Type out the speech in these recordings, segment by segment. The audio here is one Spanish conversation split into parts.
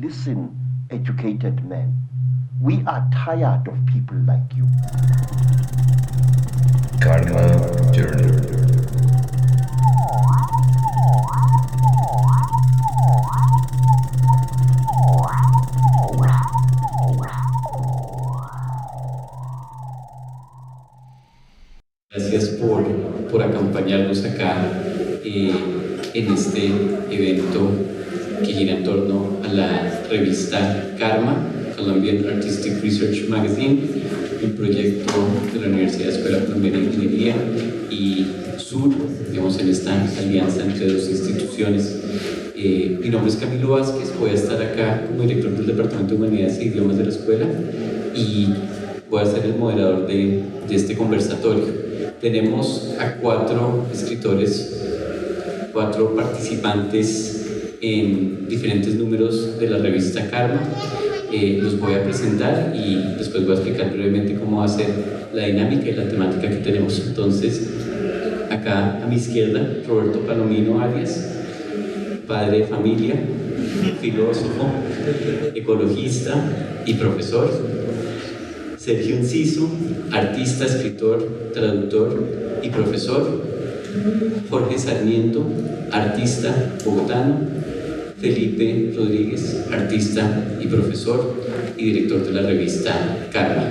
listen, educated men. We are tired of people like you. Karma Journal. Gracias por acompañarnos acá en este evento que gira en torno a la revista Karma, Colombian Artistic Research Magazine, un proyecto de la Universidad Escuela Colombiana de Ingeniería y SUR, digamos, en esta alianza entre dos instituciones. Mi nombre es Camilo Vázquez, voy a estar acá como director del Departamento de Humanidades e Idiomas de la Escuela y voy a ser el moderador de este conversatorio. Tenemos a 4 escritores, 4 participantes en diferentes números de la revista Karma. Los voy a presentar y después voy a explicar brevemente cómo va a ser la dinámica y la temática que tenemos. Entonces, acá a mi izquierda, Roberto Palomino Arias, padre de familia, filósofo, ecologista y profesor. Sergio Enciso, artista, escritor, traductor y profesor. Jorge Sarmiento, artista bogotano. Felipe Rodríguez, artista y profesor y director de la revista Karma.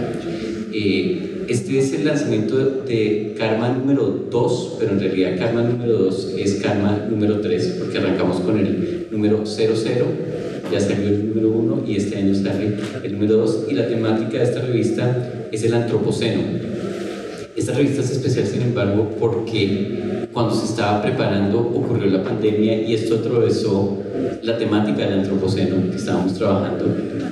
Este es el lanzamiento de Karma número 2, pero en realidad Karma número 2 es Karma número 3, porque arrancamos con el número 00, ya salió el número 1 y este año sale el número 2, y la temática de esta revista es el antropoceno. Esta revista es especial, sin embargo, porque cuando se estaba preparando ocurrió la pandemia y esto atravesó la temática del antropoceno que estábamos trabajando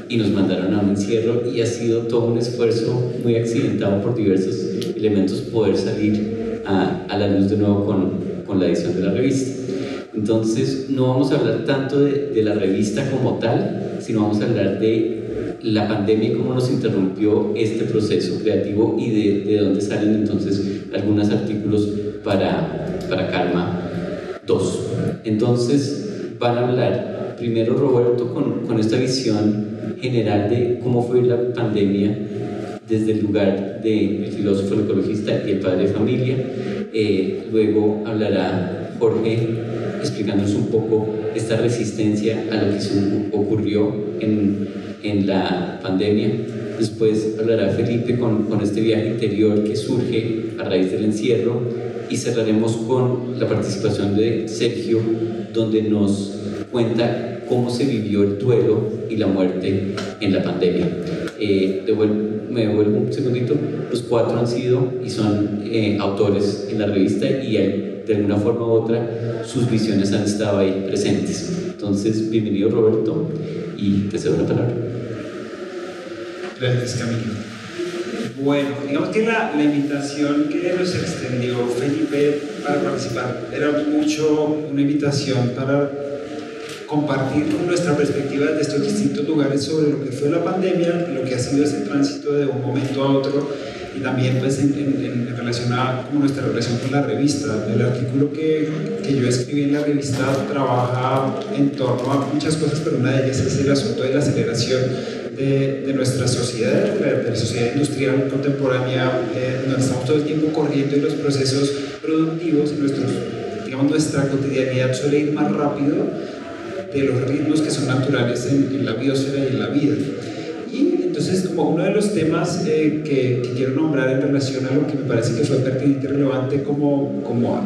y nos mandaron a un encierro, y ha sido todo un esfuerzo muy accidentado por diversos elementos poder salir a la luz de nuevo con la edición de la revista. Entonces no vamos a hablar tanto de la revista como tal, sino vamos a hablar de la pandemia y cómo nos interrumpió este proceso creativo y de dónde salen entonces algunos artículos para Karma 2. Entonces van a hablar primero Roberto con esta visión general de cómo fue la pandemia desde el lugar del filósofo, el ecologista y el padre de familia. Luego hablará Jorge explicándonos un poco esta resistencia a lo que ocurrió en la pandemia. Después hablará Felipe con este viaje interior que surge a raíz del encierro, y cerraremos con la participación de Sergio, donde nos cuenta cómo se vivió el duelo y la muerte en la pandemia. Me devuelvo un segundito. Los 4 han sido y son autores en la revista, y de alguna forma u otra sus visiones han estado ahí presentes. Entonces, bienvenido Roberto, y te cedo la palabra. Gracias, Camilo. Bueno, digamos que la invitación que nos extendió Felipe para participar era mucho una invitación para compartir nuestra perspectiva de estos distintos lugares sobre lo que fue la pandemia, lo que ha sido ese tránsito de un momento a otro, y también pues en relación a como nuestra relación con la revista. El artículo que yo escribí en la revista trabaja en torno a muchas cosas, pero una de ellas es el asunto de la aceleración de nuestra sociedad, de la sociedad industrial contemporánea, donde estamos todo el tiempo corriendo y los procesos productivos, nuestra cotidianidad suele ir más rápido de los ritmos que son naturales en la biosfera y en la vida. Y entonces, como uno de los temas que quiero nombrar en relación a lo que me parece que fue pertinente y relevante como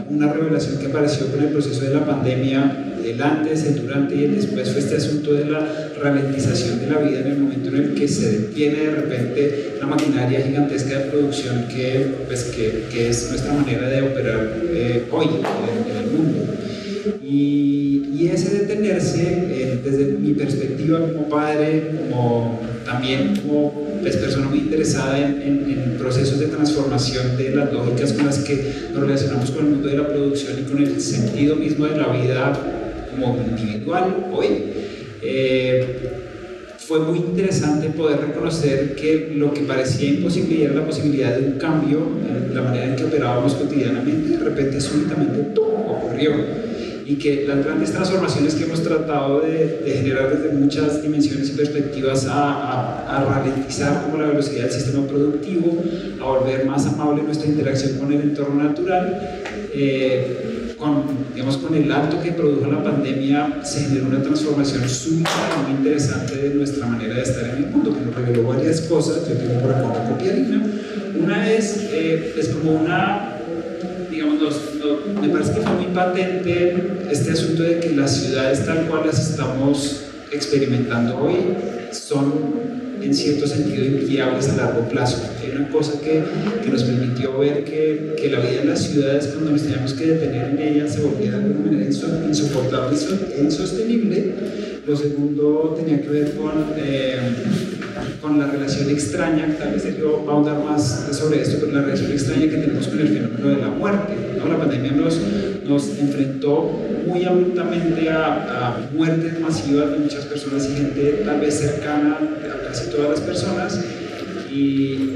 una revelación que apareció con el proceso de la pandemia, el antes, el durante y el después, fue este asunto de la ralentización de la vida en el momento en el que se detiene de repente la maquinaria gigantesca de producción que es nuestra manera de operar hoy en el mundo. Y ese detenerse, desde mi perspectiva como padre, también como persona muy interesada en procesos de transformación de las lógicas con las que nos relacionamos con el mundo de la producción y con el sentido mismo de la vida como individual hoy, fue muy interesante poder reconocer que lo que parecía imposible era la posibilidad de un cambio en la manera en que operábamos cotidianamente, de repente súbitamente ¡tum!, ocurrió. y que las grandes transformaciones que hemos tratado de generar desde muchas dimensiones y perspectivas a ralentizar como la velocidad del sistema productivo, a volver más amable nuestra interacción con el entorno natural, con el alto que produjo la pandemia se generó una transformación súbita y muy interesante de nuestra manera de estar en el mundo, que nos reveló varias cosas. Yo tengo por acá una copiadina. Una es como una, digamos, me parece que fue muy patente este asunto de que las ciudades tal cual las estamos experimentando hoy son en cierto sentido inviables a largo plazo. Hay una cosa que nos permitió ver que la vida en las ciudades, cuando nos teníamos que detener en ellas, se volvía de alguna manera insoportable e insostenible. Lo segundo tenía que ver con la relación extraña, tal vez Sergio va a ahondar más sobre esto, pero la relación extraña que tenemos con el fenómeno de la muerte, ¿no? La pandemia nos enfrentó muy abruptamente a muertes masivas de muchas personas y gente tal vez cercana a casi todas las personas, y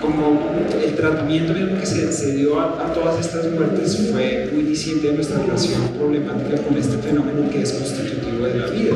como el tratamiento mismo que se dio a todas estas muertes fue muy distinto de nuestra relación problemática con este fenómeno que es constitutivo de la vida.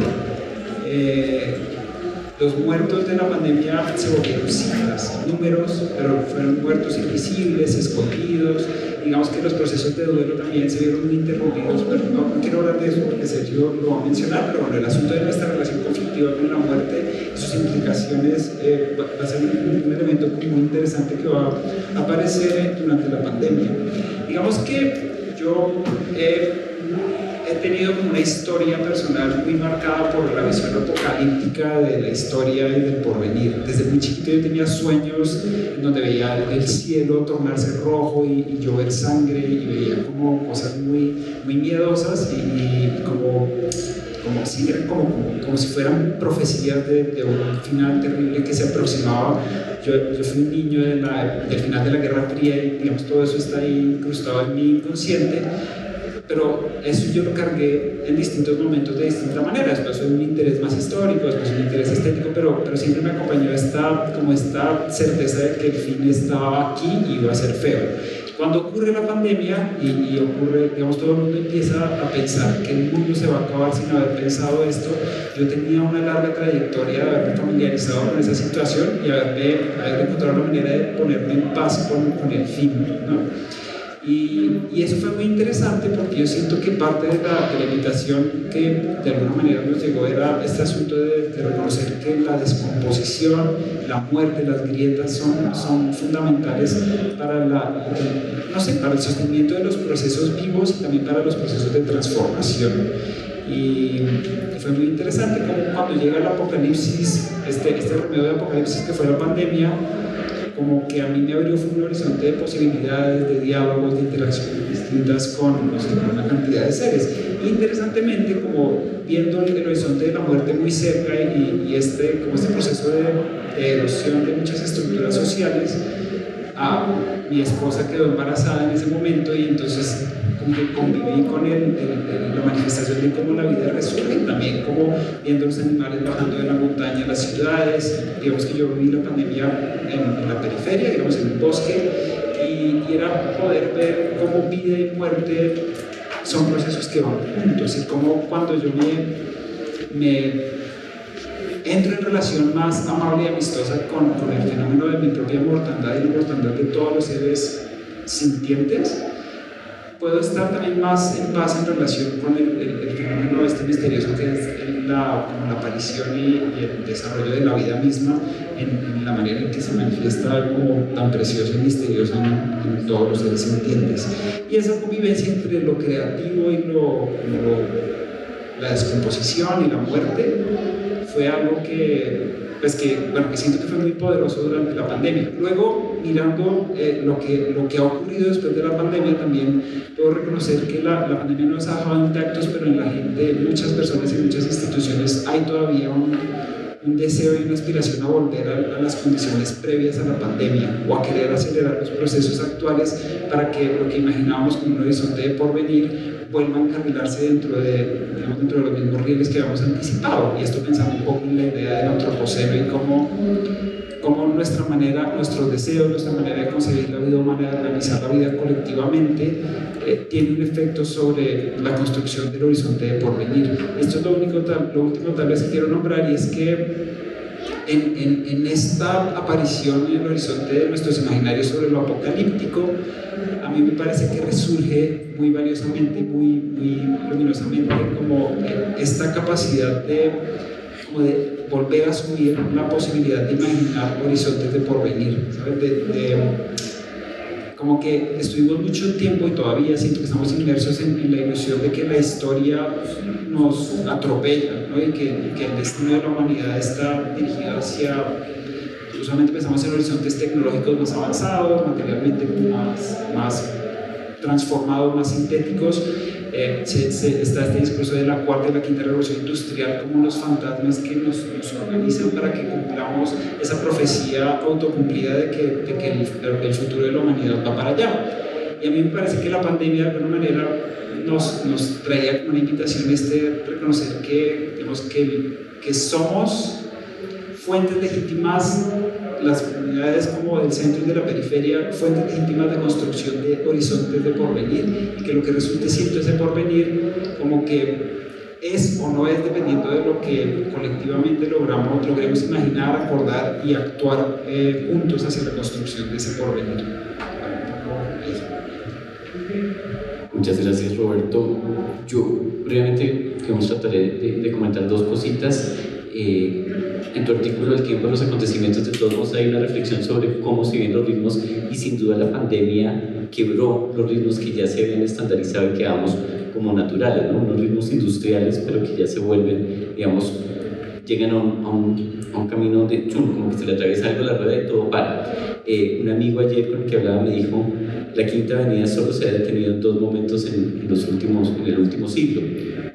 Los muertos de la pandemia se volvieron cifras, números, pero fueron muertos invisibles, escondidos. Digamos que los procesos de duelo también se vieron muy interrumpidos, pero no quiero hablar de eso porque Sergio lo va a mencionar, pero bueno, el asunto de nuestra relación conflictiva con la muerte, sus implicaciones, va a ser un elemento muy interesante que va a aparecer durante la pandemia. Digamos que yo he tenido como una historia personal muy marcada por la visión apocalíptica de la historia y del porvenir. Desde muy chiquito yo tenía sueños en donde veía el cielo tornarse rojo y llover sangre, y veía como cosas muy, muy miedosas y como si fueran profecías de un final terrible que se aproximaba. Yo fui un niño del final de la Guerra Fría y digamos todo eso está ahí incrustado en mi inconsciente, pero eso yo lo cargué en distintos momentos de distinta manera. Después fue un interés más histórico, después un interés estético, pero siempre me acompañó esta certeza de que el fin estaba aquí y iba a ser feo. Cuando ocurre la pandemia y ocurre, digamos, todo el mundo empieza a pensar que el mundo se va a acabar sin haber pensado esto, yo tenía una larga trayectoria de haberme familiarizado con esa situación y haber encontrado la manera de ponerme en paz con el fin, ¿no? Y eso fue muy interesante porque yo siento que parte de la invitación que de alguna manera nos llegó era este asunto de reconocer que la descomposición, la muerte, las grietas son fundamentales para para el sostenimiento de los procesos vivos y también para los procesos de transformación. Y fue muy interesante como cuando llega el apocalipsis, este remedio de apocalipsis que fue la pandemia, como que a mí me abrió un horizonte de posibilidades, de diálogos, de interacciones distintas con una cantidad de seres. Interesantemente, como viendo el horizonte de la muerte muy cerca y este proceso de erosión de muchas estructuras sociales, mi esposa quedó embarazada en ese momento y entonces como que conviví con la manifestación de cómo la vida resurge, también como viendo los animales bajando de la montaña a las ciudades. Digamos que yo viví la pandemia en la periferia, digamos en un bosque, y era poder ver cómo vida y muerte son procesos que van juntos, y como cuando yo me entro en relación más amable y amistosa con el fenómeno de mi propia mortandad y la mortandad de todos los seres sintientes, puedo estar también más en paz en relación con el fenómeno misterioso que es la aparición y el desarrollo de la vida misma en la manera en que se manifiesta como tan precioso y misterioso en todos los seres sintientes. Y esa convivencia entre lo creativo y la descomposición y la muerte fue algo que siento que fue muy poderoso durante la pandemia. Luego, mirando lo que ha ocurrido después de la pandemia, también puedo reconocer que la pandemia no nos ha dejado intactos, pero en la gente, muchas personas y muchas instituciones, hay todavía un deseo y una aspiración a volver a las condiciones previas a la pandemia, o a querer acelerar los procesos actuales para que lo que imaginábamos como un horizonte de porvenir vuelva a encarrilarse dentro de los mismos rieles que habíamos anticipado. Y esto pensando un poco en la idea del antropoceno y cómo cómo nuestros deseos, nuestra manera de concebir la vida humana, de organizar la vida colectivamente, tiene un efecto sobre la construcción del horizonte de porvenir. Esto es lo último tal vez que quiero nombrar, y es que en esta aparición en el horizonte de nuestros imaginarios sobre lo apocalíptico, a mí me parece que resurge muy valiosamente, muy luminosamente, como esta capacidad de volver a asumir la posibilidad de imaginar horizontes de porvenir, ¿sabes? Como que estuvimos mucho tiempo, y todavía siento que estamos inmersos en la ilusión de que la historia nos atropella, ¿no? y que el destino de la humanidad está dirigido hacia, usualmente pensamos en horizontes tecnológicos más avanzados, materialmente más transformados, más sintéticos. Está este discurso de la cuarta y la quinta revolución industrial como los fantasmas que nos organizan para que cumplamos esa profecía autocumplida de que el futuro de la humanidad va para allá. Y a mí me parece que la pandemia de alguna manera nos traía como una invitación a reconocer que somos fuentes legítimas, las comunidades como del centro y de la periferia, fuentes legítimas de construcción de horizontes de porvenir, y que lo que resulte siendo ese porvenir como que es o no es dependiendo de lo que colectivamente logremos imaginar, acordar y actuar juntos hacia la construcción de ese porvenir. Muchas gracias, Roberto. Yo brevemente trataré de comentar dos cositas. En tu artículo El tiempo de los acontecimientos de todos modos hay una reflexión sobre cómo se ven los ritmos, y sin duda la pandemia quebró los ritmos que ya se habían estandarizado y quedamos como naturales, ¿no? Unos ritmos industriales, pero que ya se vuelven, digamos, llegan a un camino de chum, como que se le atraviesa algo la rueda y todo para. Un amigo ayer con el que hablaba me dijo: la Quinta Avenida solo se ha detenido en dos momentos en el último siglo,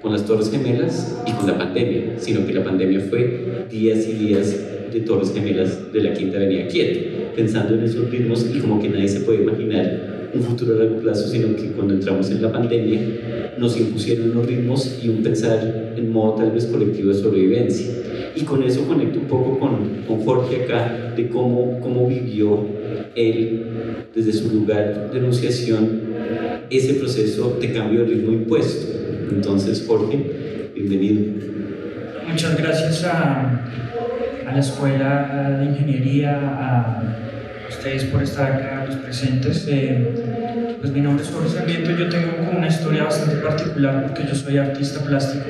con las Torres Gemelas y con la pandemia, sino que la pandemia fue días y días de Torres Gemelas de la Quinta Avenida quieta, pensando en esos ritmos, y como que nadie se puede imaginar un futuro a largo plazo, sino que cuando entramos en la pandemia nos impusieron unos ritmos y un pensar en modo tal vez colectivo de sobrevivencia. Y con eso conecto un poco con Jorge acá, de cómo vivió él desde su lugar de enunciación ese proceso de cambio de ritmo impuesto. Entonces, Jorge, bienvenido. Muchas gracias a la Escuela de Ingeniería, a ustedes por estar acá, los presentes. Pues mi nombre es Jorge Sarmiento. Yo tengo como una historia bastante particular porque yo soy artista plástico,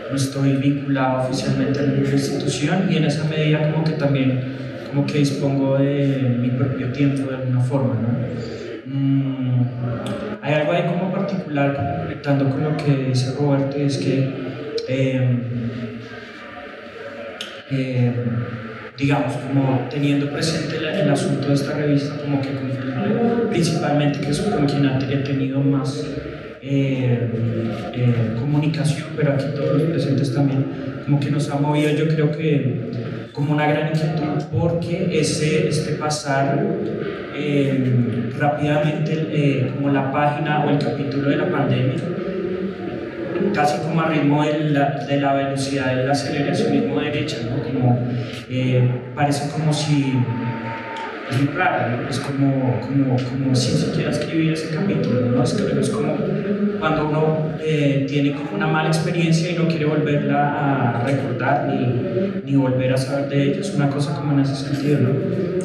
no estoy vinculado oficialmente a ninguna institución, y en esa medida como que también como que dispongo de mi propio tiempo de alguna forma, ¿no? Hay algo ahí como particular, conectando con lo que dice Roberto, y es que digamos, como teniendo presente el asunto de esta revista, como que con Felipe, principalmente, que es con quien he tenido más comunicación, pero aquí todos los presentes también, como que nos ha movido, yo creo que como una gran inquietud, porque este pasar rápidamente como la página o el capítulo de la pandemia, casi como a ritmo de la velocidad del aceleracionismo derecha, ¿no? Como, parece como si, es muy raro, ¿no? Es como sin siquiera escribir ese capítulo, ¿no? Es como cuando uno tiene como una mala experiencia y no quiere volverla a recordar ni volver a saber de ella. Es una cosa como en ese sentido, ¿no?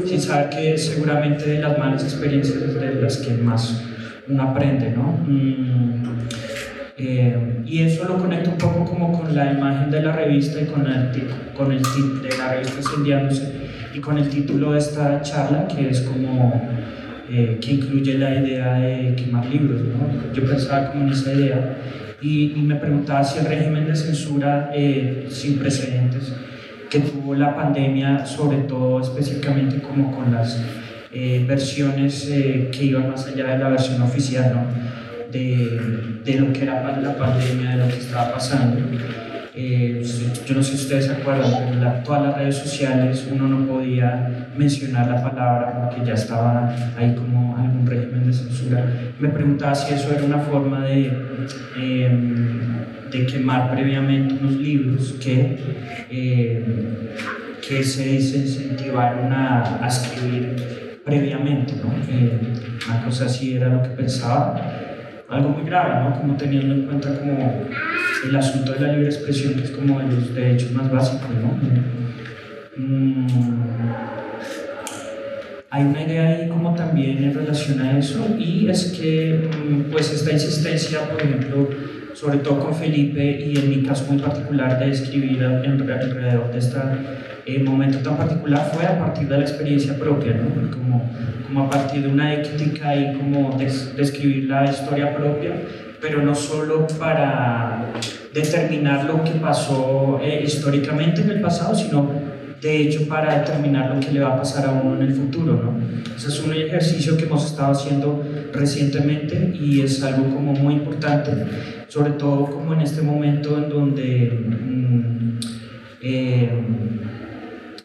Sin saber que seguramente de las malas experiencias es de las que más uno aprende, ¿no? Y eso lo conecto un poco como con la imagen de la revista y con el título de la revista Incendiándose, y con el título de esta charla, que es como que incluye la idea de quemar libros, ¿no? Yo pensaba como en esa idea y me preguntaba si el régimen de censura sin precedentes que tuvo la pandemia, sobre todo específicamente como con las versiones que iban más allá de la versión oficial, ¿no? De lo que era la pandemia, de lo que estaba pasando. Yo no sé si ustedes se acuerdan, pero todas las redes sociales uno no podía mencionar la palabra porque ya estaba ahí como algún régimen de censura. Me preguntaba si eso era una forma de que se desincentivaron a escribir previamente, ¿no? Una cosa así era lo que pensaba, algo muy grave, ¿no? Como teniendo en cuenta como el asunto de la libre expresión, que es como de los derechos más básicos, ¿no? Hay una idea ahí como también en relación a eso, y es que pues esta insistencia, por ejemplo, sobre todo con Felipe y en mi caso muy particular de escribir alrededor de este momento tan particular, fue a partir de la experiencia propia, ¿no? Como a partir de una ética y como de escribir la historia propia, pero no solo para determinar lo que pasó históricamente en el pasado, sino de hecho para determinar lo que le va a pasar a uno en el futuro, ¿no? Ese es un ejercicio que hemos estado haciendo recientemente y es algo como muy importante, sobre todo como en este momento en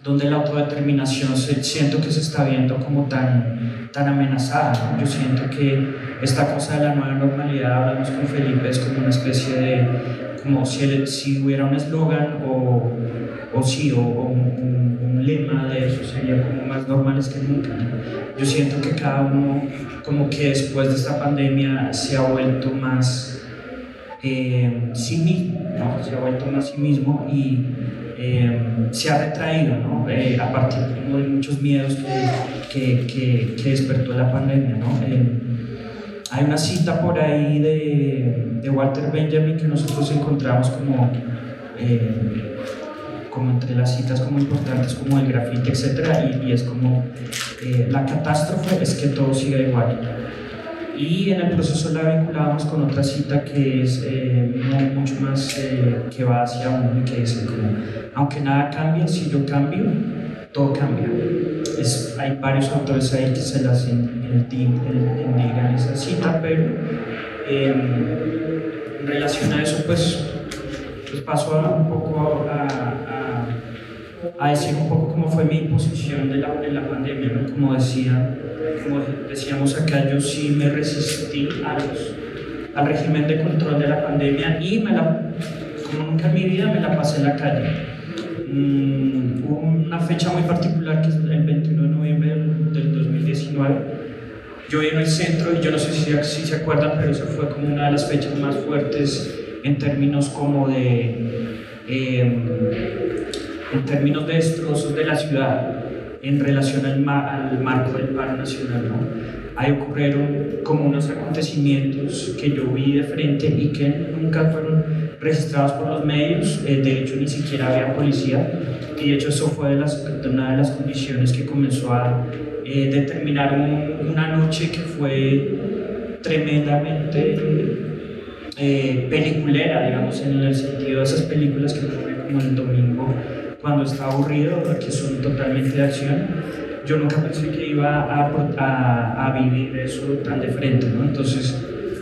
donde la autodeterminación siento que se está viendo como tan amenazada, ¿no? Yo siento que esta cosa de la nueva normalidad, hablamos con Felipe, es como una especie de, como si hubiera un eslogan o un lema de eso, sería como más normales que nunca, ¿no? Yo siento que cada uno como que después de esta pandemia se ha vuelto más sí mismo, ¿no? Se ha vuelto más sí mismo y se ha retraído, ¿no? A partir como de muchos miedos que despertó la pandemia, ¿no? Hay una cita por ahí de Walter Benjamin que nosotros encontramos como entre las citas como importantes como el grafiti, etcétera, y es como la catástrofe es que todo siga igual. Y en el proceso la vinculábamos con otra cita que es mucho más que va hacia uno y que dice como, aunque nada cambie, si yo cambio, todo cambia. Hay varios autores ahí que se las indican esa cita, pero en relación a eso pues paso un poco a decir un poco cómo fue mi posición de la pandemia, ¿no? Como decíamos acá, yo sí me resistí al régimen de control de la pandemia y como nunca en mi vida me la pasé en la calle. Hubo una fecha muy particular que es el 21 de noviembre del 2019. Yo vivo en el centro y yo no sé si se acuerdan, pero esa fue como una de las fechas más fuertes en términos como en términos de destrozos de la ciudad en relación al marco del paro nacional, ¿no? Ahí ocurrieron como unos acontecimientos que yo vi de frente y que nunca fueron registrados por los medios, de hecho ni siquiera había policía, y de hecho eso fue una de las condiciones que comenzó a determinar una noche que fue tremendamente peliculera, digamos, en el sentido de esas películas que uno ve como el domingo cuando está aburrido, que son totalmente de acción. Yo nunca pensé que iba a vivir eso tan de frente, ¿no? Entonces,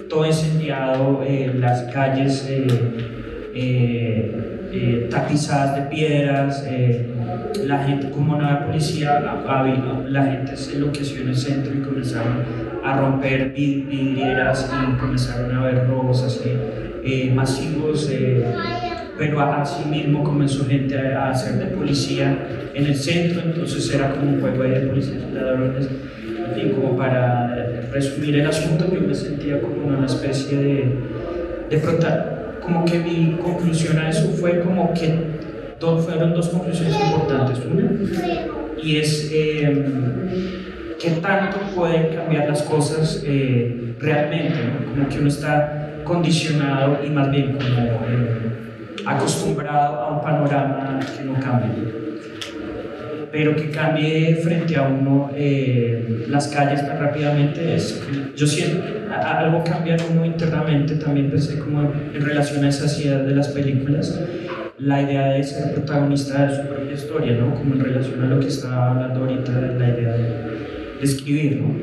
todo incendiado, las calles tapizadas de piedras, la gente, como no había policía, la gente se enloqueció en el centro y comenzaron a romper vidrieras y comenzaron a haber robos así masivos, pero así mismo comenzó gente a hacer de policía en el centro, entonces era como un juego de policías y ladrones. Y como para resumir el asunto, yo me sentía como una especie de como que mi conclusión a eso fue como que fueron dos conclusiones importantes. Una, y es qué tanto pueden cambiar las cosas realmente, ¿no? Como que uno está condicionado y más bien como acostumbrado a un panorama que no cambie, pero que cambie frente a uno las calles tan rápidamente. Yo siento algo cambia en uno internamente. También pensé como en relación a esas ideas de las películas, la idea de ser protagonista de su propia historia, ¿no? Como en relación a lo que estaba hablando ahorita, de la idea de escribir, ¿no?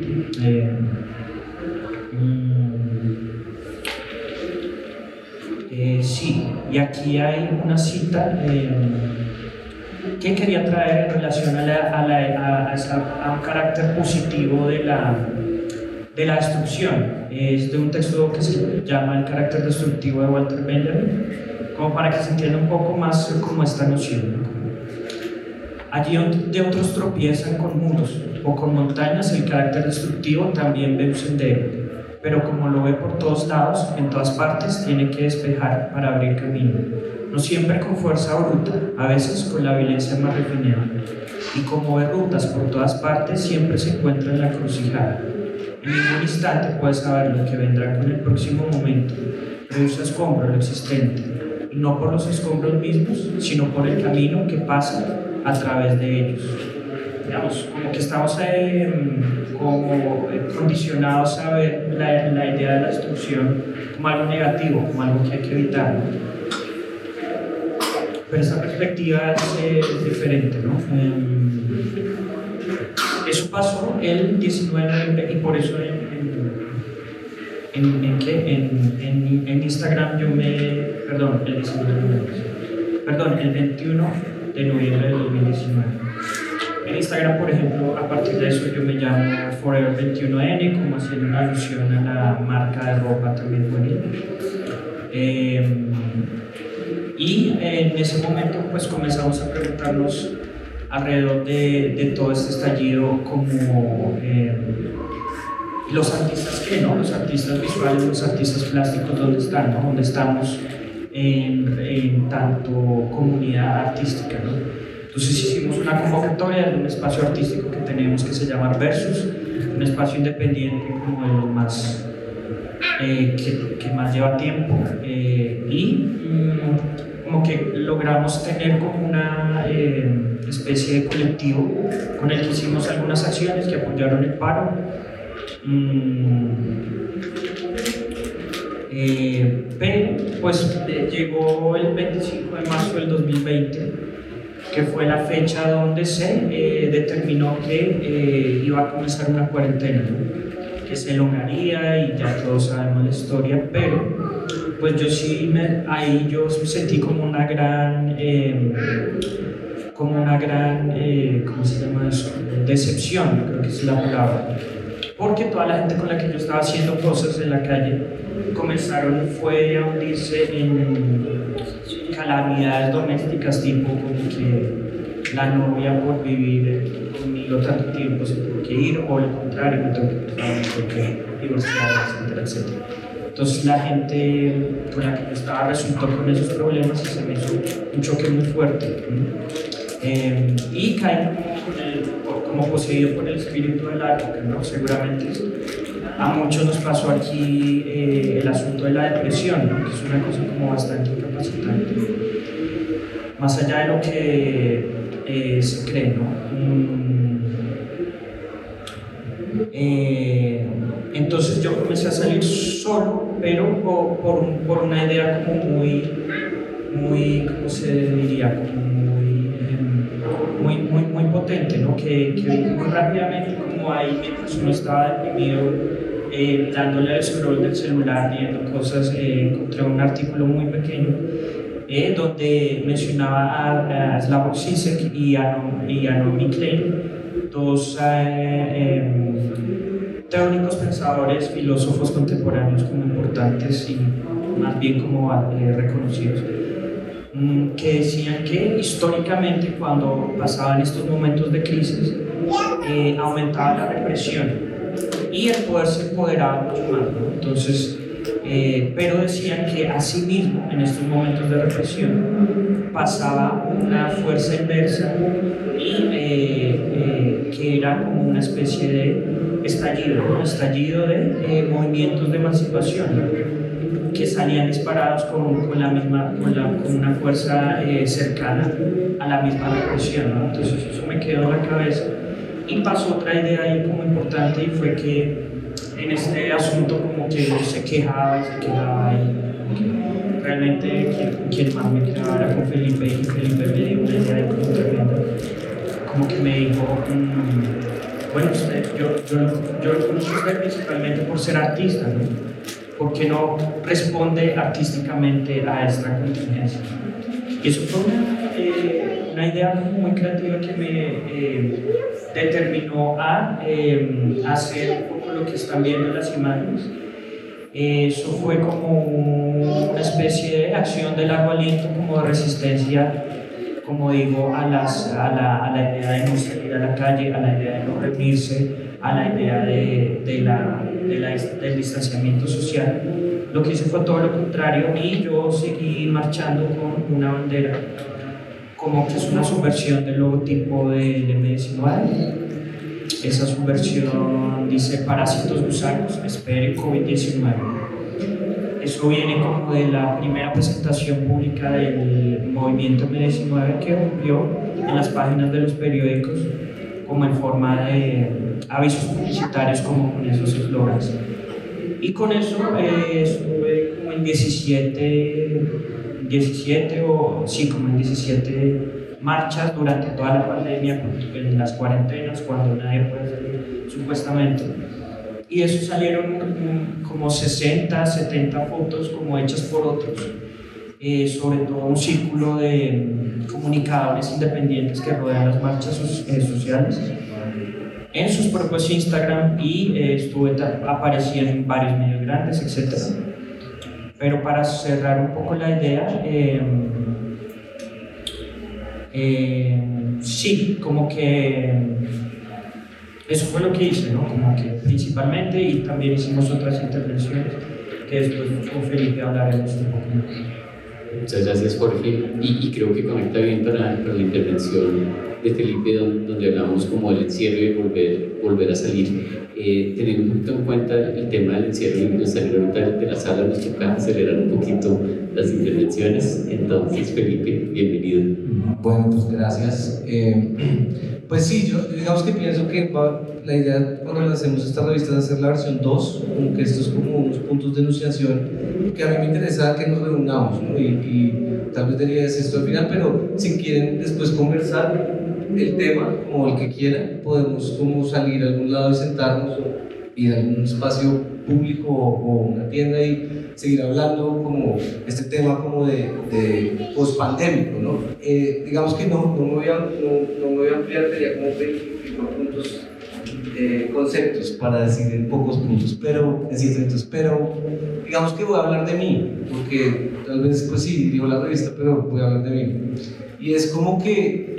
Sí, y aquí hay una cita que quería traer en relación a un carácter positivo de la destrucción. Es de un texto que se llama El carácter destructivo de Walter Benjamin, como para que se entienda un poco más cómo esta noción, ¿no? Allí donde otros tropiezan con muros o con montañas, el carácter destructivo también ve un sendero, pero como lo ve por todos lados, en todas partes, tiene que despejar para abrir camino. No siempre con fuerza bruta, a veces con la violencia más refinada. Y como ve rutas por todas partes, siempre se encuentra en la encrucijada. En ningún instante puede saber lo que vendrá con el próximo momento. Rehúsa escombro lo existente, y no por los escombros mismos, sino por el camino que pasa a través de ellos. Digamos, como que estamos condicionados a ver la idea de la destrucción como algo negativo, como algo que hay que evitar, ¿no? Pero esa perspectiva es diferente, ¿no? Eso pasó el 19 de noviembre y por eso en Instagram yo perdón, el 19 de noviembre, perdón, el 21 de noviembre de 2019. En Instagram, por ejemplo, a partir de eso yo me llamo Forever21N, como haciendo una alusión a la marca de ropa también juvenil. Y en ese momento pues comenzamos a preguntarnos alrededor de todo este estallido como los artistas ¿qué, no? Los artistas visuales, los artistas plásticos, ¿dónde están, no? ¿Dónde estamos en tanto comunidad artística, ¿no? Entonces hicimos una convocatoria de un espacio artístico que tenemos que se llama Versus, un espacio independiente como de los más que más lleva tiempo como que logramos tener como una especie de colectivo con el que hicimos algunas acciones que apoyaron el paro. Pero pues llegó el 25 de marzo del 2020, que fue la fecha donde se determinó que iba a comenzar una cuarentena, ¿no? Que se elongaría y ya todos sabemos la historia, pero pues yo sí ahí yo sentí como una gran ¿cómo se llama eso? Decepción, creo que es la palabra, porque toda la gente con la que yo estaba haciendo cosas en la calle fue a hundirse en calamidades domésticas, tipo como que la novia por vivir conmigo tanto tiempo se tuvo que ir, o al contrario, me tuvo que divorciar, etcétera, etcétera. Entonces la gente con la que yo estaba resultó con esos problemas y se me hizo un choque muy fuerte, ¿no? Y caí como poseído por el espíritu de la época, ¿no? Seguramente a muchos nos pasó aquí el asunto de la depresión, ¿no? Que es una cosa como bastante incapacitante, más allá de lo que se cree, ¿no? Entonces yo comencé a salir solo, pero por una idea como muy, ¿cómo se diría? Como muy potente, ¿no? Que muy rápidamente, como ahí mientras uno estaba deprimido, dándole el scroll del celular, viendo cosas, encontré un artículo muy pequeño donde mencionaba a Slavoj Žižek y a Naomi Klein, dos teóricos, pensadores, filósofos contemporáneos como importantes y más bien como reconocidos, que decían que históricamente cuando pasaban estos momentos de crisis aumentaba la represión y el poder se empoderaba mucho más, ¿no? Entonces, pero decían que asimismo en estos momentos de represión pasaba una fuerza inversa y que era como una especie de estallido de movimientos de emancipación, ¿no? Que salían disparados con una fuerza cercana a la misma represión, ¿no? Entonces eso me quedó en la cabeza y pasó otra idea ahí como importante, y fue que en este asunto como que se quejaba y realmente quien más me quedaba era con Felipe, y Felipe me dio una idea como tremenda, como que me dijo bueno, yo lo conozco usted principalmente por ser artista, ¿no? ¿Por qué no responde artísticamente a esta contingencia? Y eso fue una idea muy creativa que me determinó a hacer un poco lo que están viendo en las imágenes. Eso fue como una especie de acción de largo aliento, como de resistencia como digo, a la idea de no salir a la calle, a la idea de no reunirse, a la idea del distanciamiento social. Lo que hice fue todo lo contrario y yo seguí marchando con una bandera, como que es una subversión del logotipo del M19. Esa subversión dice parásitos gusanos, espere COVID-19. Eso viene como de la primera presentación pública del movimiento M19 que ocurrió en las páginas de los periódicos, como en forma de avisos publicitarios, como con esos eslogans. Y con eso estuve como en 17 marchas durante toda la pandemia, en las cuarentenas, cuando nadie puede salir, supuestamente. Y eso salieron como 60, 70 fotos como hechas por otros, sobre todo un círculo de comunicadores independientes que rodean las marchas sociales en sus propios Instagram, y aparecí en varios medios grandes, etc. Pero para cerrar un poco la idea, sí, como que eso fue lo que hice, ¿no? Como que principalmente, y también hicimos otras intervenciones que después con Felipe hablaremos un poco más. Muchas gracias, Jorge, y creo que conecta bien para la intervención de Felipe, donde hablamos como del encierro y volver a salir. Teniendo un poquito en cuenta el tema del encierro y de salir ahorita de la sala, nos toca acelerar un poquito las intervenciones. Entonces, Felipe, bienvenido. Bueno, pues gracias. Pues sí, yo digamos que pienso que la idea cuando hacemos esta revista es hacer la versión 2, como que esto es como unos puntos de enunciación, que a mí me interesa que nos reunamos, ¿no? Y tal vez debería decir esto al final, pero si quieren después conversar el tema, como el que quieran, podemos como salir a algún lado y sentarnos, o ir a algún espacio público o una tienda y seguir hablando como este tema como de post-pandémico, ¿no? Digamos que no me voy a ampliar, sería como 25 puntos, conceptos para decir en pocos puntos, pero digamos que voy a hablar de mí, porque tal vez, pues sí, digo la revista, pero voy a hablar de mí. Y es como que,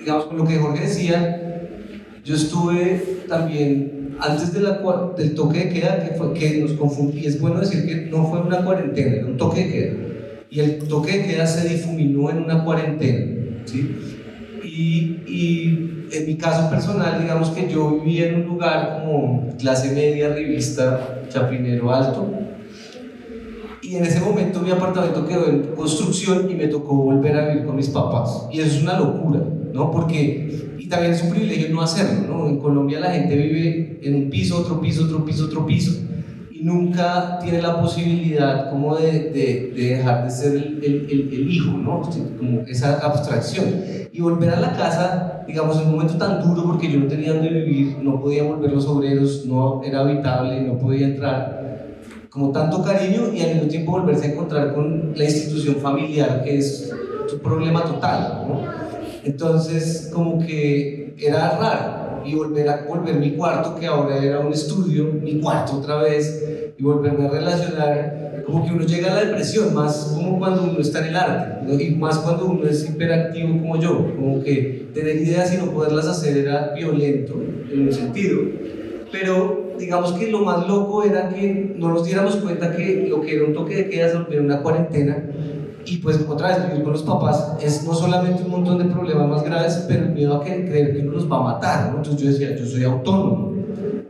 digamos, con lo que Jorge decía, yo estuve también antes del toque de queda, que nos confundí. Es bueno decir que no fue una cuarentena, era un toque de queda, y el toque de queda se difuminó en una cuarentena, ¿sí? Y en mi caso personal, digamos que yo vivía en un lugar como clase media, revista, Chapinero Alto, y en ese momento mi apartamento quedó en construcción y me tocó volver a vivir con mis papás, y eso es una locura, ¿no? Y también es un privilegio no hacerlo, ¿no? En Colombia la gente vive en un piso, otro piso, otro piso, otro piso, y nunca tiene la posibilidad como de dejar de ser el hijo, ¿no? Como esa abstracción. Y volver a la casa, digamos, en un momento tan duro, porque yo no tenía donde vivir, no podía volver los obreros, no era habitable, no podía entrar, como tanto cariño, y al mismo tiempo volverse a encontrar con la institución familiar, que es un problema total, ¿no? Entonces, como que era raro, y volver mi cuarto, que ahora era un estudio, mi cuarto otra vez, y volverme a relacionar, como que uno llega a la depresión, más como cuando uno está en el arte, ¿no? Y más cuando uno es hiperactivo como yo, como que tener ideas y no poderlas hacer era violento, en un sentido, pero digamos que lo más loco era que no nos diéramos cuenta que lo que era un toque de queda se volvió una cuarentena. Y pues otra vez vivir con los papás es no solamente un montón de problemas más graves, pero el miedo a creer que uno los va a matar, ¿no? Entonces yo decía, yo soy autónomo,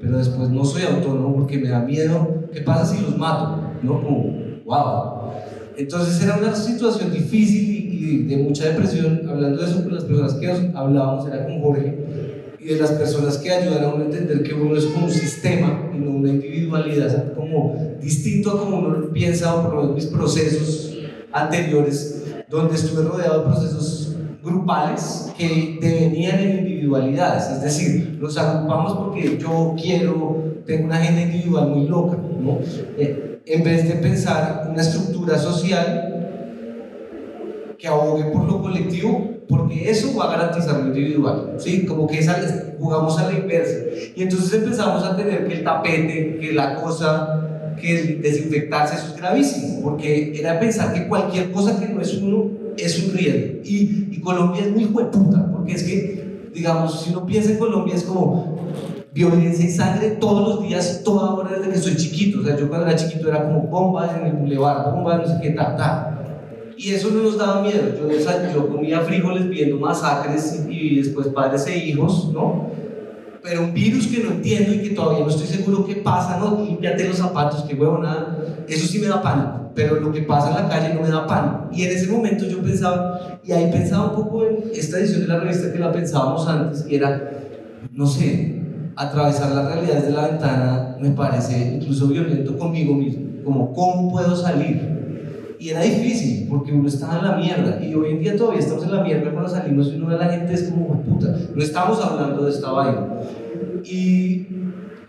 pero después no soy autónomo porque me da miedo, ¿qué pasa si los mato? ¿No? Como, wow. Entonces era una situación difícil y de mucha depresión. Hablando de eso con las personas que hablábamos, era con Jorge, y de las personas que ayudan a uno a entender que uno es como un sistema y no una individualidad, o sea, como distinto a como uno piensa, o por lo menos mis procesos anteriores, donde estuve rodeado de procesos grupales que devenían en individualidades, es decir, nos agrupamos porque yo tengo una agenda individual muy loca, ¿no? En vez de pensar una estructura social que abogue por lo colectivo, porque eso va a garantizar lo individual, ¿sí? Como que jugamos a la inversa, y entonces empezamos a tener que el tapete, que la cosa, que desinfectarse, eso es gravísimo, porque era pensar que cualquier cosa que no es uno es un riesgo. Y Colombia es muy jueputa, porque es que, digamos, si uno piensa en Colombia es como violencia y sangre todos los días, toda hora desde que soy chiquito. O sea, yo cuando era chiquito era como bombas en el bulevar, bombas no sé qué, y eso no nos daba miedo. Yo comía frijoles viendo masacres y después padres e hijos, ¿no? Pero un virus que no entiendo y que todavía no estoy seguro qué pasa, ¿no? Límpiate los zapatos, qué huevonada, eso sí me da pánico, pero lo que pasa en la calle no me da pánico. Y en ese momento yo pensaba, y ahí pensaba un poco en esta edición de la revista que la pensábamos antes, y era, no sé, atravesar las realidades de la ventana me parece incluso violento conmigo mismo, como ¿cómo puedo salir? Y era difícil, porque uno estaba en la mierda, y hoy en día todavía estamos en la mierda cuando salimos y uno ve a la gente es como, puta, no estamos hablando de esta vaina. Y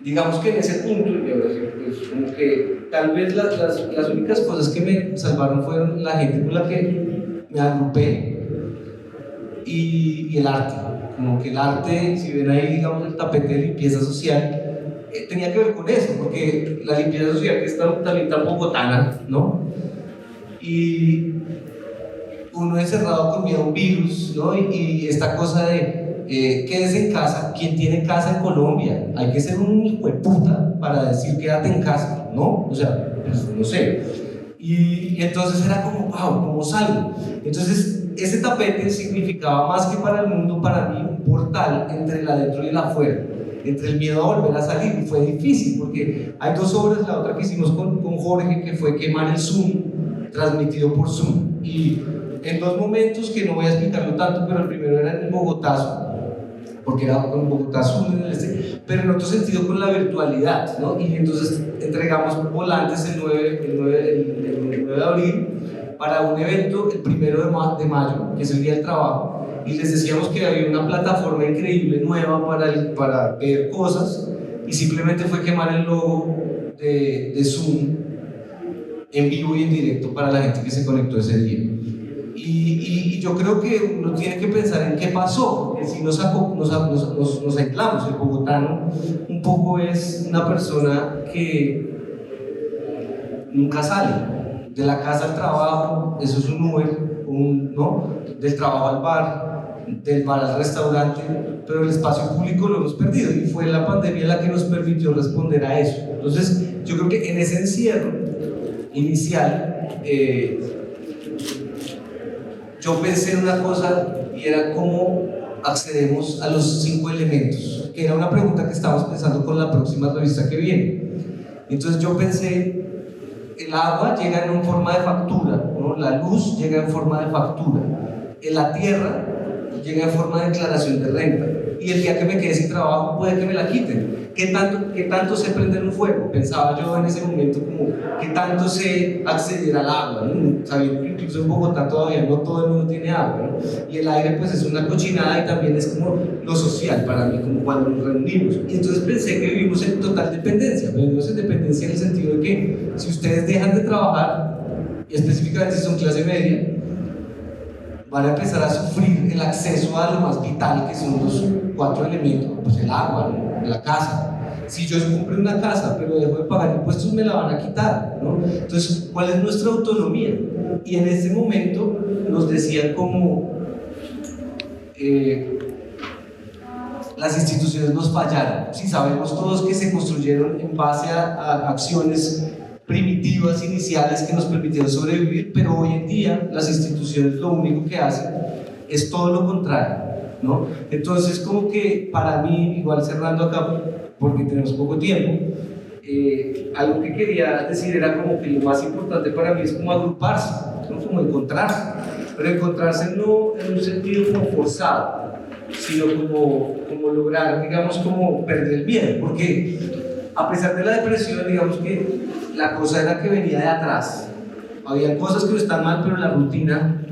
digamos que en ese punto, y ahora sí, pues como que tal vez las únicas cosas que me salvaron fueron la gente con la que me agrupé y el arte. Como que el arte, si ven ahí, digamos, el tapete de limpieza social, tenía que ver con eso, porque la limpieza social que es también tan bogotana, ¿no? Y uno encerrado con miedo a un virus, ¿no? Y esta cosa de quédese en casa. ¿Quién tiene casa en Colombia? Hay que ser un hijo de puta para decir quédate en casa, ¿no? O sea, pues, no sé. Y entonces era como, wow, ¿cómo salgo? Entonces ese tapete significaba más que para el mundo, para mí, un portal entre el adentro y el afuera, entre el miedo a volver a salir. Y fue difícil porque hay dos obras, la otra que hicimos con Jorge, que fue quemar el Zoom, transmitido por Zoom, y en dos momentos que no voy a explicarlo tanto, pero el primero era en el Bogotazo, porque era con Bogotá Zoom en el pero en otro sentido con la virtualidad, ¿no? Y entonces entregamos volantes el 9 de abril para un evento el 1 de mayo, que es el Día del Trabajo, y les decíamos que había una plataforma increíble nueva para ver cosas, y simplemente fue quemar el logo de Zoom en vivo y en directo para la gente que se conectó ese día. Y yo creo que uno tiene que pensar en qué pasó, porque si nos aislamos. El bogotano un poco es una persona que nunca sale de la casa al trabajo, eso es un Uber, ¿no? Del trabajo al bar, del bar al restaurante, pero el espacio público lo hemos perdido, y fue la pandemia la que nos permitió responder a eso. Entonces yo creo que en ese encierro inicial yo pensé en una cosa, y era cómo accedemos a los 5 elementos, que era una pregunta que estamos pensando con la próxima revista que viene. Entonces yo pensé, el agua llega en forma de factura, ¿no? La luz llega en forma de factura, la tierra llega en forma de declaración de renta, y el día que me quede sin trabajo puede que me la quiten. ¿Qué tanto sé prender un fuego? Pensaba yo en ese momento, como ¿qué tanto sé acceder al agua? ¿No? Sabiendo que incluso en Bogotá todavía no todo el mundo tiene agua, ¿no? Y el aire pues es una cochinada, y también es como lo social para mí, como cuando nos reunimos. Y entonces pensé que vivimos en total dependencia. Vivimos en dependencia en el sentido de que si ustedes dejan de trabajar, y específicamente si son clase media, van a empezar a sufrir el acceso a lo más vital, que son los 4 elementos, pues el agua, ¿no? La casa. Si yo compré una casa pero dejo de pagar impuestos, me la van a quitar, ¿no? Entonces, ¿cuál es nuestra autonomía? Y en ese momento nos decían como las instituciones nos fallaron. Sí, sabemos todos que se construyeron en base a acciones primitivas iniciales que nos permitieron sobrevivir, pero hoy en día las instituciones lo único que hacen es todo lo contrario, ¿no? Entonces, como que para mí, igual cerrando acá porque tenemos poco tiempo, algo que quería decir era como que lo más importante para mí es como agruparse, ¿no? Como encontrarse, pero encontrarse no en un sentido como forzado, sino como lograr, digamos, como perder el miedo, porque a pesar de la depresión, digamos que la cosa era que venía de atrás, había cosas que no están mal, pero la rutina,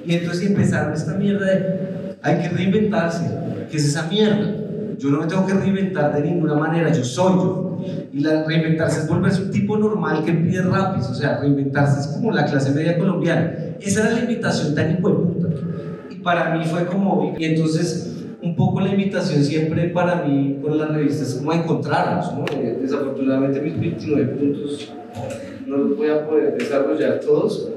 y entonces empezaron esta mierda de hay que reinventarse. ¿Qué es esa mierda? Yo no me tengo que reinventar de ninguna manera, yo soy yo. Y reinventarse es volverse un tipo normal que pide rapis, o sea, reinventarse es como la clase media colombiana. Esa era la invitación tan hijueputa. Y para mí fue como, y entonces un poco la invitación siempre para mí con las revistas es como a encontrarnos, ¿no? Desafortunadamente mis 29 puntos no los voy a poder desarrollar todos.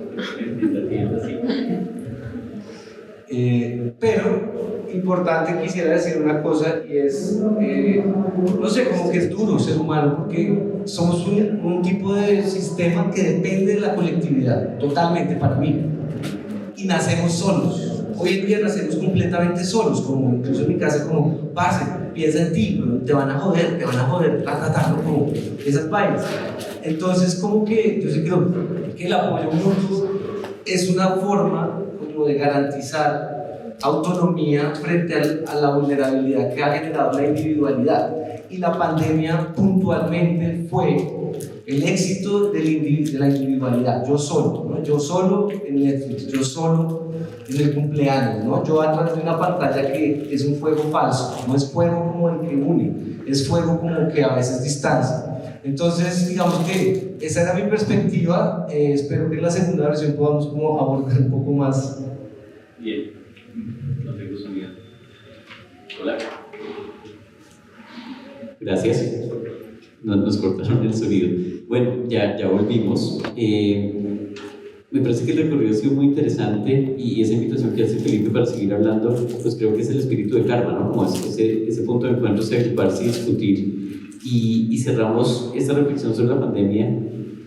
Pero importante, quisiera decir una cosa, y es, no sé, como que es duro ser humano, porque somos un tipo de sistema que depende de la colectividad, totalmente para mí, y nacemos solos. Hoy en día nacemos completamente solos, como incluso en mi casa, como, parce, piensa en ti, te van a joder, tratando como esas vainas. Entonces, como que yo sí creo que el apoyo mutuo es una forma como de garantizar autonomía frente a la vulnerabilidad que ha generado la individualidad. Y la pandemia puntualmente fue el éxito de la individualidad. Yo solo, ¿no? Yo solo en Netflix, yo solo en el cumpleaños, ¿no? Yo atrás de una pantalla que es un fuego falso, no es fuego como el que une, es fuego como que a veces distancia. Entonces, digamos que esa era mi perspectiva. Espero que en la segunda versión podamos como abordar un poco más. Bien, no tengo sonido. Hola. Gracias. Nos cortaron el sonido. Bueno, ya volvimos. Me parece que el recorrido ha sido muy interesante y esa invitación que hace Felipe para seguir hablando, pues creo que es el espíritu de Karma, ¿no? Como ese punto de encuentro, de agruparse y discutir. Y cerramos esta reflexión sobre la pandemia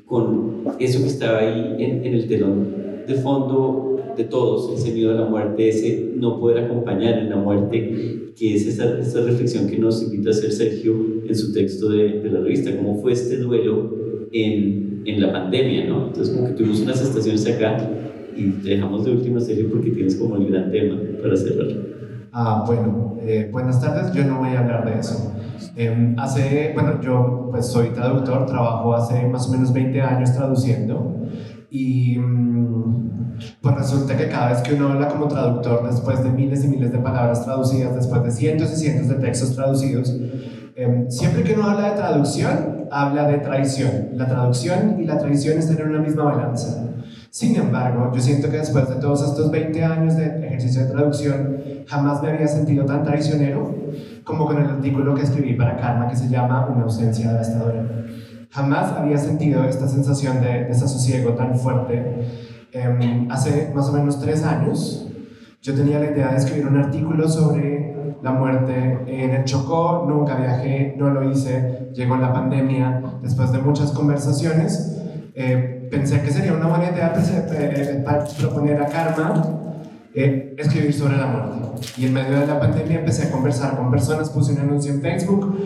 con eso que estaba ahí en el telón de fondo de todos, ese miedo a la muerte, ese no poder acompañar en la muerte, que es esa reflexión que nos invita a hacer Sergio en su texto de la revista, cómo fue este duelo en la pandemia, ¿no? Entonces como que tuvimos unas estaciones acá y te dejamos de última, Sergio, porque tienes como el gran tema para cerrar. Bueno, buenas tardes, yo no voy a hablar de eso. Yo pues soy traductor, trabajo hace más o menos 20 años traduciendo y pues resulta que cada vez que uno habla como traductor, después de miles y miles de palabras traducidas, después de cientos y cientos de textos traducidos, siempre que uno habla de traducción, habla de traición. La traducción y la traición están en una misma balanza. Sin embargo, yo siento que después de todos estos 20 años de ejercicio de traducción, jamás me había sentido tan traicionero como con el artículo que escribí para Karma, que se llama Una ausencia devastadora. Jamás había sentido esta sensación de desasosiego tan fuerte. Hace más o menos 3 años, yo tenía la idea de escribir un artículo sobre la muerte en el Chocó. Nunca viajé, no lo hice, llegó la pandemia. Después de muchas conversaciones, pensé que sería una buena idea para proponer a Karma escribir sobre la muerte. Y en medio de la pandemia empecé a conversar con personas, puse un anuncio en Facebook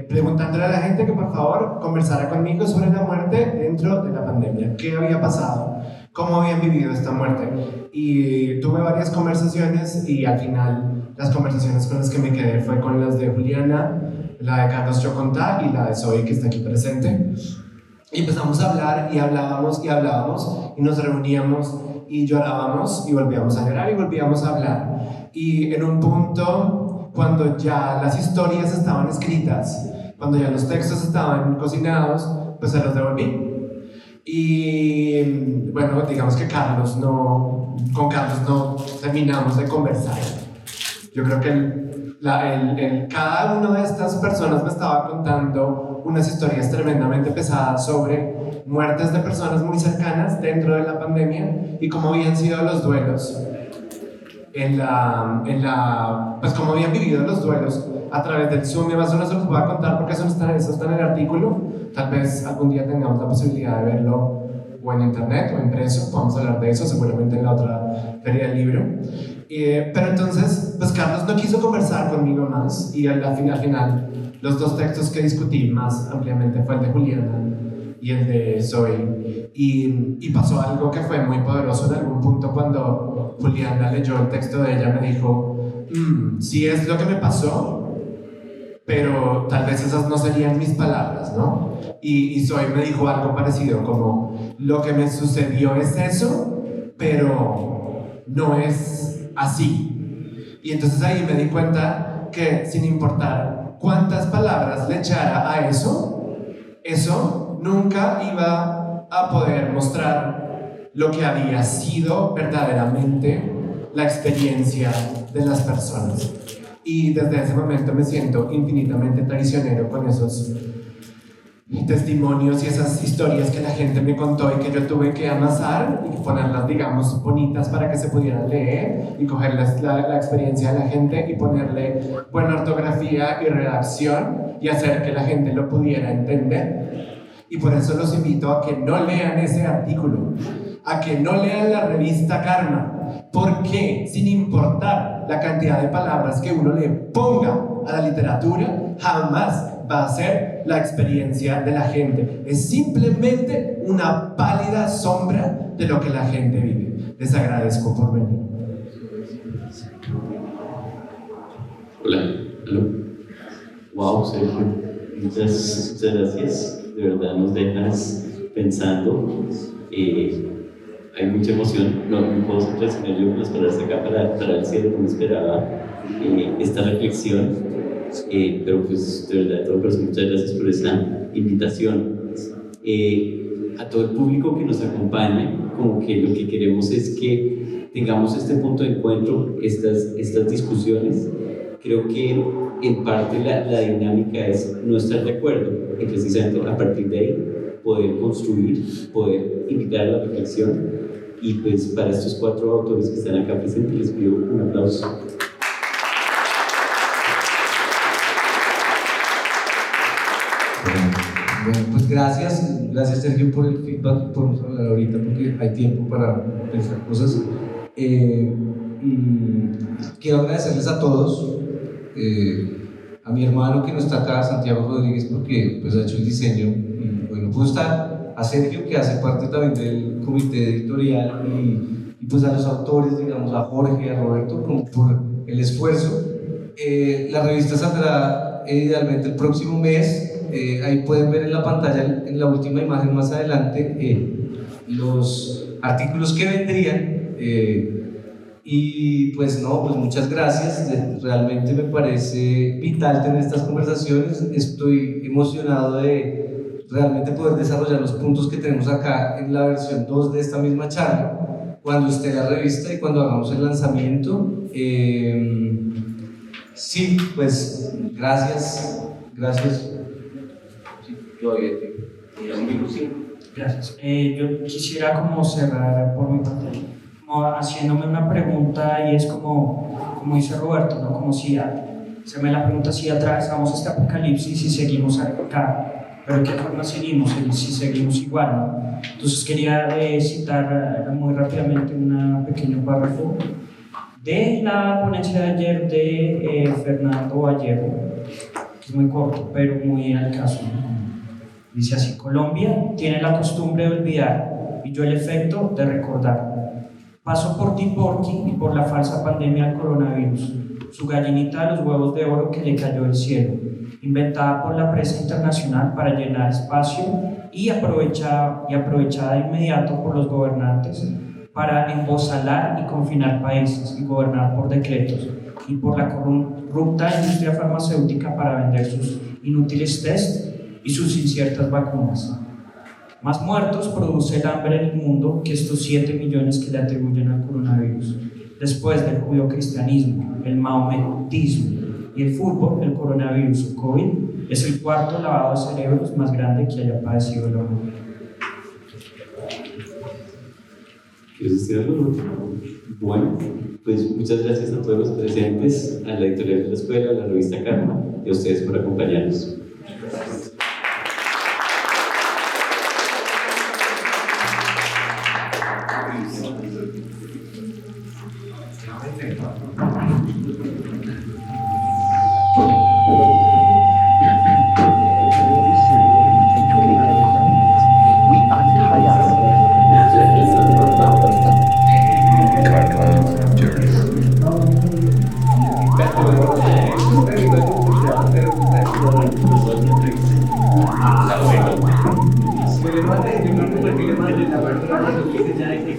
preguntándole a la gente que por favor conversara conmigo sobre la muerte dentro de la pandemia. ¿Qué había pasado? ¿Cómo habían vivido esta muerte? Y tuve varias conversaciones y al final las conversaciones con las que me quedé fue con las de Juliana, la de Carlos Chocontá y la de Zoe, que está aquí presente. Y empezamos a hablar y hablábamos y nos reuníamos y llorábamos y volvíamos a llorar y volvíamos a hablar. Y en un punto, cuando ya las historias estaban escritas, cuando ya los textos estaban cocinados, pues se los devolví. Y bueno, digamos que con Carlos no terminamos de conversar. Yo creo que cada una de estas personas me estaba contando unas historias tremendamente pesadas sobre muertes de personas muy cercanas dentro de la pandemia y cómo habían sido los duelos pues cómo habían vivido los duelos a través del Zoom. Y además no se los voy a contar porque eso está en el artículo. Tal vez algún día tengamos la posibilidad de verlo o en internet o impreso. Vamos a hablar de eso seguramente en la otra feria del libro. Pero entonces, pues Carlos no quiso conversar conmigo más y al final los 2 textos que discutí más ampliamente fue el de Juliana y el de Zoe. Y pasó algo que fue muy poderoso en algún punto cuando Juliana leyó el texto de ella. Me dijo, sí es lo que me pasó, pero tal vez esas no serían mis palabras, ¿no? Y Zoe me dijo algo parecido, como, lo que me sucedió es eso, pero no es así. Y entonces ahí me di cuenta que sin importar cuántas palabras le echara a eso nunca iba a poder mostrar lo que había sido verdaderamente la experiencia de las personas. Y desde ese momento me siento infinitamente traicionero con esos testimonios y esas historias que la gente me contó y que yo tuve que amasar y ponerlas, digamos, bonitas para que se pudieran leer y coger la experiencia de la gente y ponerle buena ortografía y redacción y hacer que la gente lo pudiera entender. Y por eso los invito a que no lean ese artículo, a que no lean la revista Karma, porque sin importar la cantidad de palabras que uno le ponga a la literatura, jamás va a ser la experiencia de la gente. Es simplemente una pálida sombra de lo que la gente vive. Les agradezco por venir. Hola, aló. Wow, Sergio, muchas gracias. De verdad nos dejas pensando. Hay mucha emoción. No puedo reaccionar yo con las palabras acá para el cierre, no esperaba esta reflexión. Pero pues de verdad, de todo corazón, muchas gracias por esta invitación. A todo el público que nos acompaña, como que lo que queremos es que tengamos este punto de encuentro, estas discusiones. Creo que en parte la dinámica es no estar de acuerdo y precisamente a partir de ahí poder construir, poder invitar a la reflexión. Y pues para estos 4 autores que están acá presentes les pido un aplauso. Bueno, pues gracias Sergio por el feedback, podemos hablar ahorita porque hay tiempo para pensar cosas. Y quiero agradecerles a todos, a mi hermano que no está acá, Santiago Rodríguez, porque pues ha hecho el diseño y bueno, pudo estar, a Sergio que hace parte también del comité editorial y pues a los autores, digamos a Jorge, a Roberto, como por el esfuerzo. La revista saldrá idealmente el próximo mes. Ahí pueden ver en la pantalla, en la última imagen más adelante, los artículos que vendrían. Y pues muchas gracias. Realmente me parece vital tener estas conversaciones. Estoy emocionado de realmente poder desarrollar los puntos que tenemos acá en la versión 2 de esta misma charla, cuando esté la revista y cuando hagamos el lanzamiento. Sí, pues gracias. Gracias. Yo quisiera como cerrar por mi parte, como haciéndome una pregunta y es como dice Roberto, ¿no? Como si se me la pregunta si atravesamos este apocalipsis y seguimos acá, pero ¿de qué forma seguimos? Si seguimos igual, ¿no? Entonces quería citar muy rápidamente un pequeño párrafo de la ponencia de ayer de Fernando Vallejo, que es muy corto, pero muy al caso, ¿no? Dice así: Colombia tiene la costumbre de olvidar y yo el efecto de recordar. Paso por ti, Porky, y por la falsa pandemia del coronavirus, su gallinita de los huevos de oro que le cayó del cielo, inventada por la prensa internacional para llenar espacio y aprovechada de inmediato por los gobernantes para embosalar y confinar países y gobernar por decretos, y por la corrupta industria farmacéutica para vender sus inútiles tests y sus inciertas vacunas. Más muertos produce el hambre en el mundo que estos 7 millones que le atribuyen al coronavirus. Después del judeocristianismo, el maometismo y el fútbol, el coronavirus o COVID es el 4º lavado de cerebros más grande que haya padecido el hombre. ¿Quieres decir algo? Bueno, pues muchas gracias a todos los presentes, a la editorial de la escuela, a la revista Karma y a ustedes por acompañarnos. Que le mande, yo creo que le mande la verdad, que ya hay que